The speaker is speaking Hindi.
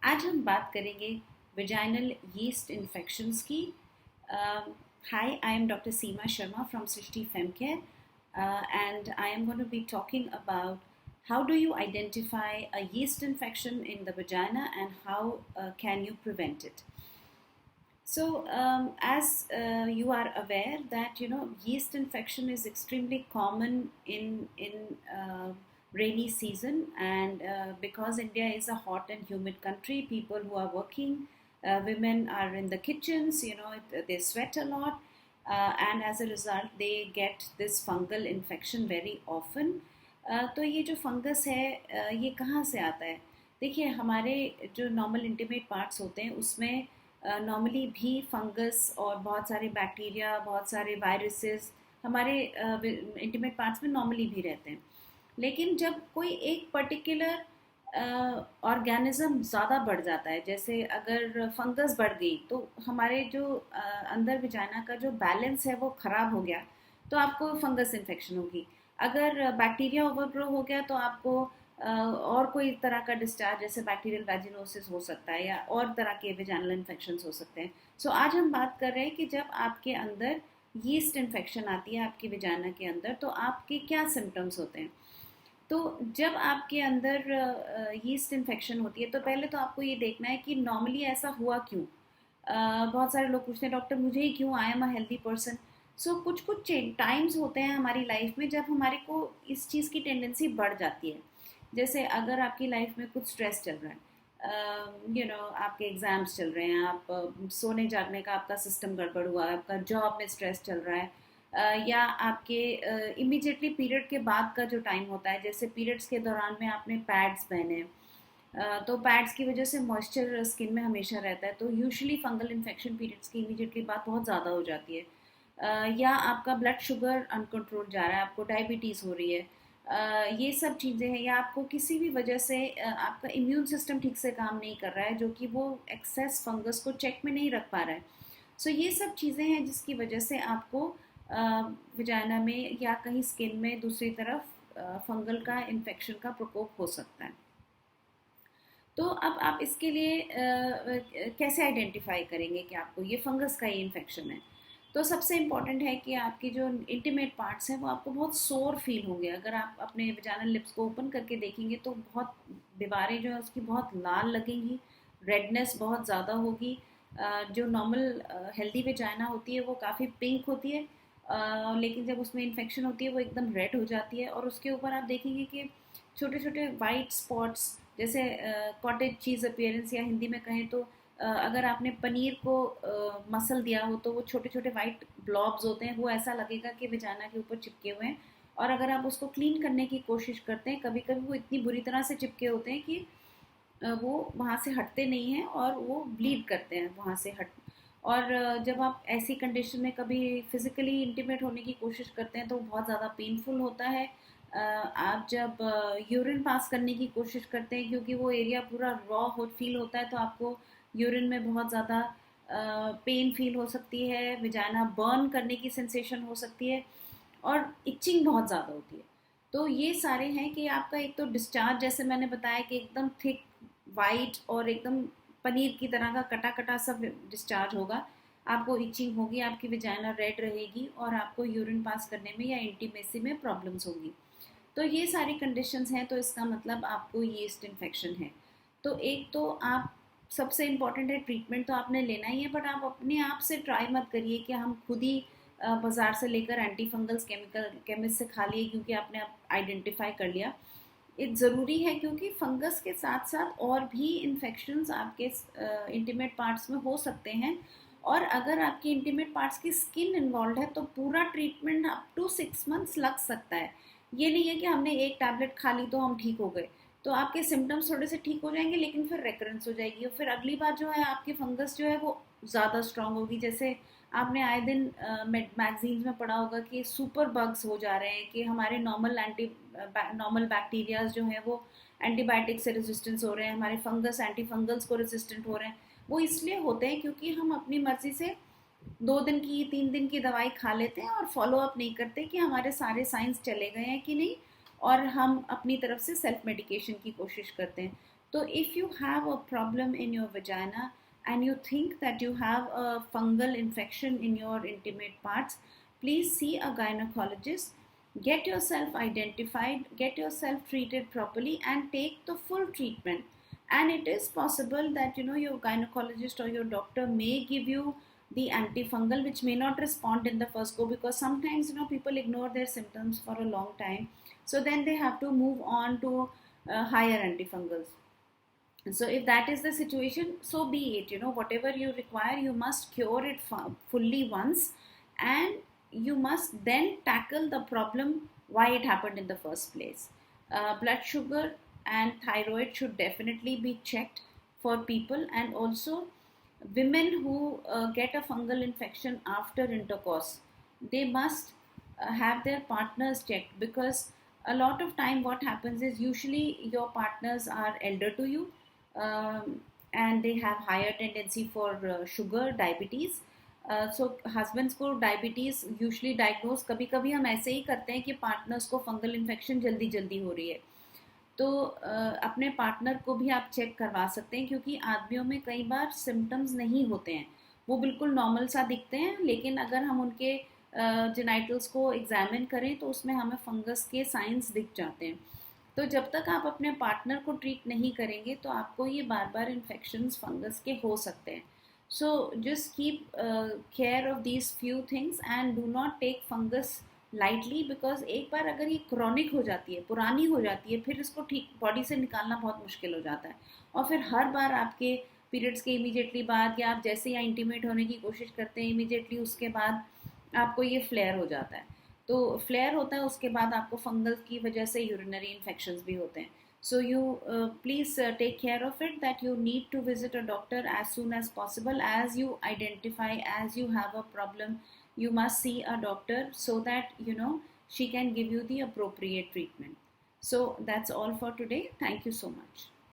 आज हम बात करेंगे विजाइनल यीस्ट इन्फेक्शंस की। Hi, I am Dr. Seema Sharma from Srishti Femcare, and I am going to be talking about how do you identify a yeast infection in the vagina and how can you prevent it. So, as you are aware that yeast infection is extremely common in rainy season, and because India is a hot and humid country, people who are working, women are in the kitchens. They sweat a lot, and as a result, they get this fungal infection very often. तो ये जो फंगस है ये कहाँ से आता है? देखिए, हमारे जो नॉर्मल इंटीमेट पार्ट्स होते हैं उसमें नॉर्मली भी फंगस और बहुत सारे बैक्टीरिया, बहुत सारे वायरसेस हमारे इंटीमेट पार्ट्स में नॉर्मली भी रहते हैं। लेकिन जब कोई एक पर्टिकुलर ऑर्गेनिज्म ज़्यादा बढ़ जाता है, जैसे अगर फंगस बढ़ गई तो हमारे जो अंदर विजाइना का जो बैलेंस है वो ख़राब हो गया, तो आपको फंगस इन्फेक्शन होगी। अगर बैक्टीरिया ओवरग्रो हो गया तो आपको और कोई तरह का डिस्चार्ज जैसे बैक्टीरियल वैजिनोसिस हो सकता है या और तरह के वेजाइनल इन्फेक्शंस हो सकते हैं। सो आज हम बात कर रहे हैं कि जब आपके अंदर यीस्ट इन्फेक्शन आती है आपकी वेजाइना के अंदर तो आपके क्या सिम्टम्स होते हैं। तो जब आपके अंदर यीस्ट इन्फेक्शन होती है तो पहले तो आपको ये देखना है कि नॉर्मली ऐसा हुआ क्यों। बहुत सारे लोग पूछते हैं डॉक्टर मुझे ही क्यों, I am a healthy person. So कुछ कुछ टाइम्स होते हैं हमारी लाइफ में जब हमारे को इस चीज़ की टेंडेंसी बढ़ जाती है। जैसे अगर आपकी लाइफ में कुछ स्ट्रेस चल रहा है, आपके एग्ज़ाम्स चल रहे हैं, आप सोने जागने का आपका सिस्टम गड़बड़ हुआ है, आपका जॉब में स्ट्रेस चल रहा है, या आपके इमीडिएटली पीरियड के बाद का जो टाइम होता है, जैसे पीरियड्स के दौरान में आपने पैड्स पहने, तो पैड्स की वजह से मॉइस्चर स्किन में हमेशा रहता है, तो यूजुअली फंगल इन्फेक्शन पीरियड्स की इमीडिएटली बाद बहुत ज़्यादा हो जाती है। या आपका ब्लड शुगर अनकंट्रोल जा रहा है, आपको डायबिटीज़ हो रही है, ये सब चीज़ें हैं, या आपको किसी भी वजह से आपका इम्यून सिस्टम ठीक से काम नहीं कर रहा है जो कि वो एक्सेस फंगस को चेक में नहीं रख पा रहा है। सो ये सब चीज़ें हैं जिसकी वजह से आपको वजाइना में या कहीं स्किन में दूसरी तरफ फंगल का इन्फेक्शन का प्रकोप हो सकता है। तो अब आप इसके लिए कैसे आइडेंटिफाई करेंगे कि आपको ये फंगस का ही इन्फेक्शन है। तो सबसे इम्पॉर्टेंट है कि आपके जो इंटीमेट पार्ट्स हैं वो आपको बहुत सोर फील होंगे। अगर आप अपने वजाइनल लिप्स को ओपन करके देखेंगे तो बहुत दीवारें जो है उसकी बहुत लाल लगेंगी, रेडनेस बहुत ज़्यादा होगी। जो नॉर्मल हेल्दी वजाइना होती है वो काफ़ी पिंक होती है, लेकिन जब उसमें इन्फेक्शन होती है वो एकदम रेड हो जाती है। और उसके ऊपर आप देखेंगे कि छोटे छोटे वाइट स्पॉट्स, जैसे कॉटेज चीज़ अपीयरेंस, या हिंदी में कहें तो अगर आपने पनीर को मसल दिया हो तो वो छोटे छोटे वाइट ब्लॉब्स होते हैं, वो ऐसा लगेगा कि वजाइना के ऊपर चिपके हुए हैं। और अगर आप उसको क्लीन करने की कोशिश करते हैं, कभी कभी वो इतनी बुरी तरह से चिपके होते हैं कि वो वहाँ से हटते नहीं हैं और वो ब्लीड करते हैं वहाँ से हट। और जब आप ऐसी कंडीशन में कभी फिज़िकली इंटीमेट होने की कोशिश करते हैं तो बहुत ज़्यादा पेनफुल होता है। आप जब यूरिन पास करने की कोशिश करते हैं, क्योंकि वो एरिया पूरा रॉ हो फील होता है, तो आपको यूरिन में बहुत ज़्यादा पेन फील हो सकती है, वजाइना बर्न करने की सेंसेशन हो सकती है, और इचिंग बहुत ज़्यादा होती है। तो ये सारे हैं कि आपका एक तो डिस्चार्ज, जैसे मैंने बताया कि एकदम थिक वाइट और एकदम पनीर की तरह का कटा कटा सब डिस्चार्ज होगा, आपको इचिंग होगी, आपकी वजाइना रेड रहेगी, और आपको यूरिन पास करने में या इंटीमेसी में प्रॉब्लम्स होगी। तो ये सारी कंडीशंस हैं, तो इसका मतलब आपको यीस्ट इन्फेक्शन है। तो एक तो आप, सबसे इम्पॉर्टेंट है ट्रीटमेंट तो आपने लेना ही है, बट आप अपने आप से ट्राई मत करिए कि हम खुद ही बाज़ार से लेकर एंटी फंगल्स केमिकल केमिस्ट से खा लिए क्योंकि आपने आइडेंटिफाई कर लिया। ये ज़रूरी है क्योंकि फंगस के साथ साथ और भी इन्फेक्शंस आपके इंटीमेट पार्ट्स में हो सकते हैं, और अगर आपके इंटीमेट पार्ट्स की स्किन इन्वॉल्व है तो पूरा ट्रीटमेंट अप टू 6 मंथ्स लग सकता है। ये नहीं है कि हमने एक टैबलेट खा ली तो हम ठीक हो गए। तो आपके सिम्टम्स थोड़े से ठीक हो जाएंगे, लेकिन फिर रेकरेंस हो जाएगी, और फिर अगली बार जो है आपकी फंगस जो है वो ज़्यादा स्ट्रांग होगी। जैसे आपने आए दिन मैगजीन्स में पढ़ा होगा कि सुपर बग्स हो जा रहे हैं, कि हमारे नॉर्मल बैक्टीरियाज जो हैं वो एंटीबायोटिक से रेजिस्टेंस हो रहे हैं, हमारे फंगस एंटी फंगल्स को रेजिस्टेंट हो रहे हैं। वो इसलिए होते हैं क्योंकि हम अपनी मर्जी से 2 दिन की 3 दिन की दवाई खा लेते हैं और फॉलो अप नहीं करते कि हमारे सारे साइंस चले गए हैं कि नहीं, और हम अपनी तरफ से सेल्फ मेडिकेशन की कोशिश करते हैं। So if you have a problem in your vagina and you think that you have a fungal infection in your intimate parts, please see a gynecologist. Get yourself identified, get yourself treated properly, and take the full treatment. And it is possible that your gynecologist or your doctor may give you the antifungal, which may not respond in the first go, because sometimes people ignore their symptoms for a long time, so then they have to move on to higher antifungals. So if that is the situation, so be it. Whatever you require, you must cure it fully once, and you must then tackle the problem why it happened in the first place. Blood sugar and thyroid should definitely be checked for people, and also women who get a fungal infection after intercourse, they must have their partners checked, because a lot of time what happens is, usually your partners are elder to you, and they have higher tendency for sugar, diabetes. So husbands को डायबिटीज़ यूजली डायग्नोज कभी कभी हम ऐसे ही करते हैं कि पार्टनर्स को फंगल इन्फेक्शन जल्दी जल्दी हो रही है, तो अपने पार्टनर को भी आप चेक करवा सकते हैं, क्योंकि आदमियों में कई बार सिम्टम्स नहीं होते हैं, वो बिल्कुल नॉर्मल सा दिखते हैं, लेकिन अगर हम उनके जेनाइटल्स को एग्जामिन करें तो उसमें हमें फंगस के साइंस दिख जाते हैं। तो जब तक आप अपने पार्टनर को ट्रीट नहीं करेंगे तो आपको ये बार बार इन्फेक्शंस फंगस के हो सकते हैं। So just keep care of these few things and do not take fungus lightly, because एक बार अगर ये क्रॉनिक हो जाती है, पुरानी हो जाती है, फिर इसको ठीक बॉडी से निकालना बहुत मुश्किल हो जाता है, और फिर हर बार आपके पीरियड्स के इमीडिएटली बाद, या आप जैसे ही इंटीमेट होने की कोशिश करते हैं इमीडिएटली उसके बाद आपको ये फ्लेयर हो जाता है। तो फ्लेयर होता है, उसके बाद आपको फंगल की वजह से यूरिनरी इन्फेक्शंस भी होते हैं। So you please take care of it, that you need to visit a doctor as soon as possible. As you identify, as you have a problem, you must see a doctor so that she can give you the appropriate treatment. So that's all for today. Thank you so much.